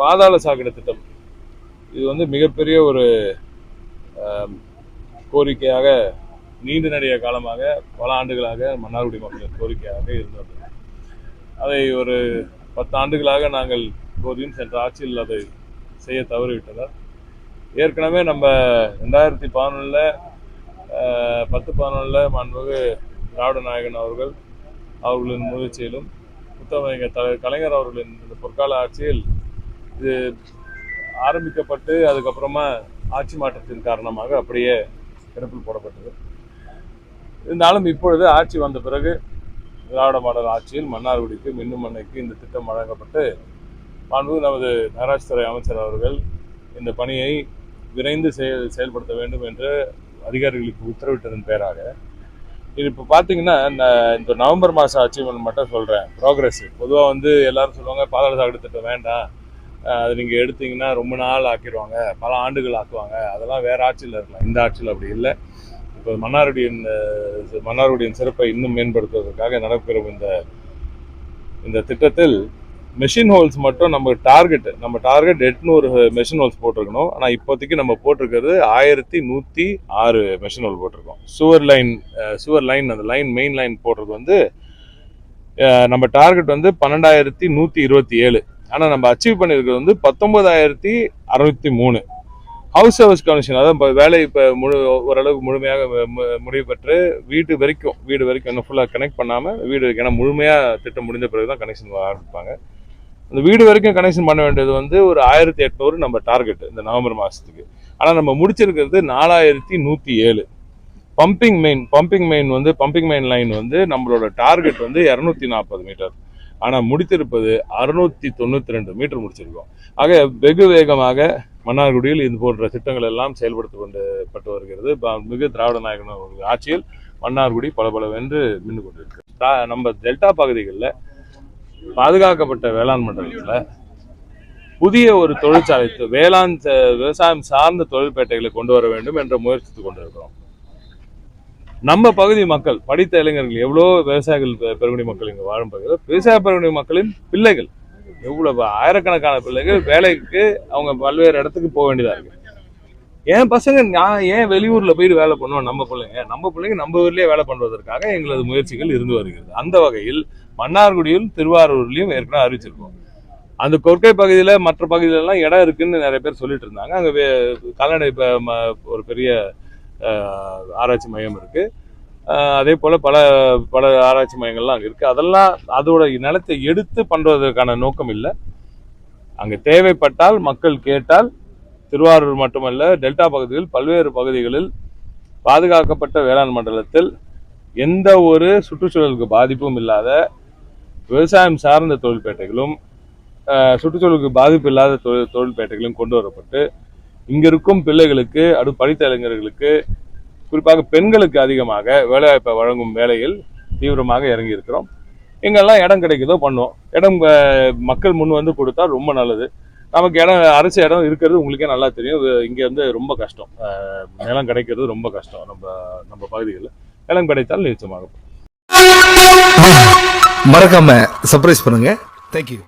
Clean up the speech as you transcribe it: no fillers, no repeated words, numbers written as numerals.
பாதாள சாக்கடை திட்டம் இது மிகப்பெரிய ஒரு கோரிக்கையாக நீண்ட நெடிய காலமாக பல ஆண்டுகளாக மன்னார்குடி மக்களின் கோரிக்கையாக இருந்தது. அதை ஒரு 10 ஆண்டுகளாக நாங்கள் கோரியும் சென்ற ஆட்சியில் அதை செய்ய தவறிவிட்டனர். ஏற்கனவே நம்ம 2011 10-11 மாண்புமிகு திராவிட நாயகன் அவர்களின் முயற்சியிலும் முத்தமிழர் தலைவர் கலைஞர் அவர்களின் இந்த பொற்கால ஆட்சியில் இது ஆரம்பிக்கப்பட்டு அதுக்கப்புறமா ஆட்சி மாற்றத்தின் காரணமாக அப்படியே கிடப்பில் போடப்பட்டது. இருந்தாலும் இப்பொழுது ஆட்சி வந்த பிறகு திராவிட மாடல் ஆட்சியில் மன்னார்குடிக்கு மின்னும் மண்ணைக்கு இந்த திட்டம் வழங்கப்பட்டு மாண்புமிகு நமது நகராட்சித்துறை அமைச்சர் அவர்கள் இந்த பணியை விரைந்து செயல்படுத்த வேண்டும் என்று அதிகாரிகளுக்கு உத்தரவிட்டதன் பேராக இது இப்போ பார்த்தீங்கன்னா இந்த நவம்பர் மாதம் அச்சீவ்மெண்ட் மட்டும் சொல்கிறேன். ப்ராக்ரஸ் பொதுவாக எல்லாரும் சொல்லுவாங்க பாதாள சாக்கடை திட்டம் வேண்டாம், அது நீங்கள் எடுத்தீங்கன்னா ரொம்ப நாள் ஆக்கிடுவாங்க, பல ஆண்டுகள் ஆக்குவாங்க, அதெல்லாம் வேறு ஆட்சியில் இருக்கலாம். இந்த ஆட்சியில் அப்படி இல்லை. இப்போ மன்னார்குடியின் சிறப்பை இன்னும் மேம்படுத்துவதற்காக நடக்கிற இந்த திட்டத்தில் மெஷின் ஹோல்ஸ் மட்டும் நம்ம டார்கெட் 800 மெஷின் ஹோல்ஸ் போட்டிருக்கணும். ஆனால் இப்போதைக்கு நம்ம போட்டிருக்கிறது 1106 மெஷின் ஹோல் போட்டிருக்கோம். சுவர் லைன் அந்த மெயின் லைன் போடுறது நம்ம டார்கெட் 12,127. ஆனால் நம்ம அச்சீவ் பண்ணியிருக்கிறது 19,603. ஹவுஸ் சர்வீஸ் கனெக்ஷன், அதாவது இப்போ வேலை இப்போ ஓரளவுக்கு முழுமையாக முடிவு பெற்று வீடு வரைக்கும் இன்னும் ஃபுல்லாக கனெக்ட் பண்ணாமல் ஏன்னா முழுமையாக திட்டம் முடிஞ்ச பிறகு தான் கனெக்ஷன் ஆரம்பிப்பாங்க. அந்த வீடு வரைக்கும் கனெக்ஷன் பண்ண வேண்டியது ஒரு 1,800 நம்ம டார்கெட் இந்த நவம்பர் மாதத்துக்கு. ஆனால் நம்ம முடிச்சிருக்கிறது 4,107. பம்பிங் மெயின் லைன் நம்மளோட டார்கெட் 240 மீட்டர். ஆனால் முடித்திருப்பது 692 மீட்டர் முடிச்சிருக்கோம். ஆக வெகு வேகமாக மன்னார்குடியில் இது போன்ற திட்டங்கள் எல்லாம் செயல்படுத்தப்பட்டு வருகிறது. மிகு திராவிட நாயகன் அவர்கள் ஆட்சியில் மன்னார்குடி பலபலவென்று மின்னு கொண்டிருக்கு. நம்ம டெல்டா பகுதிகளில் பாதுகாக்கப்பட்ட வேளாண் மண்டலத்தில் புதிய ஒரு தொழிற்சாலை விவசாயம் சார்ந்த தொழிற்பேட்டைகளை கொண்டு வர வேண்டும் என்ற முயற்சித்து கொண்டிருக்கிறோம். நம்ம பகுதி மக்கள், படித்த இளைஞர்கள், எவ்வளோ விவசாயிகள் பெருங்குடி மக்கள் இங்கே வாழும் பகுதியில் விவசாய பெருங்குடி மக்களின் பிள்ளைகள் எவ்வளவு ஆயிரக்கணக்கான பிள்ளைகள் வேலைக்கு அவங்க பல்வேறு இடத்துக்கு போக வேண்டியதா இருக்கு. என் பசங்க நான் ஏன் வெளியூர்ல போயிட்டு வேலை பண்ணுவோம்? நம்ம பிள்ளைங்க நம்ம ஊர்லயே வேலை பண்றதற்காக எங்களது முயற்சிகள் இருந்து வருகிறது. அந்த வகையில் மன்னார்குடியும் திருவாரூர்லயும் ஏற்கனவே அறிவிச்சிருக்கோம். அந்த கொற்கை பகுதியில மற்ற பகுதியில எல்லாம் இடம் இருக்குன்னு நிறைய பேர் சொல்லிட்டு இருந்தாங்க. அங்க கால்நடை ஒரு பெரிய ஆராய்ச்சி மையம் இருக்கு. அதே போல பல ஆராய்ச்சி மையங்கள்லாம் அங்கே இருக்கு. அதெல்லாம் அதோட நிலத்தை எடுத்து பண்றதற்கான நோக்கம் இல்லை. அங்கே தேவைப்பட்டால் மக்கள் கேட்டால் திருவாரூர் மட்டுமல்ல, டெல்டா பகுதியில் பல்வேறு பகுதிகளில் பாதுகாக்கப்பட்ட வேளாண் மண்டலத்தில் எந்த ஒரு சுற்றுச்சூழலுக்கு பாதிப்பும் இல்லாத விவசாயம் சார்ந்த தொழிற்பேட்டைகளும் சுற்றுச்சூழலுக்கு பாதிப்பு இல்லாத தொழிற்பேட்டைகளும் கொண்டு வரப்பட்டு இங்க இருக்கும் பிள்ளைகளுக்கு படித்த இளைஞர்களுக்கு குறிப்பாக பெண்களுக்கு அதிகமாக வேலைவாய்ப்பை வழங்கும் வேலையில் தீவிரமாக இறங்கி இருக்கிறோம். எங்கெல்லாம் இடம் கிடைக்குதோ பண்ணுவோம். இடம் மக்கள் முன் கொடுத்தா ரொம்ப நல்லது. நமக்கு அரசு இடம் இருக்கிறது உங்களுக்கே நல்லா தெரியும். இங்கே ரொம்ப கஷ்டம், நிலம் கிடைக்கிறது ரொம்ப கஷ்டம். நம்ம பகுதிகளில் நிலம் கிடைத்தால் நிச்சயமாக மறக்காம சர்ப்ரைஸ் பண்ணுங்க. தேங்க்யூ.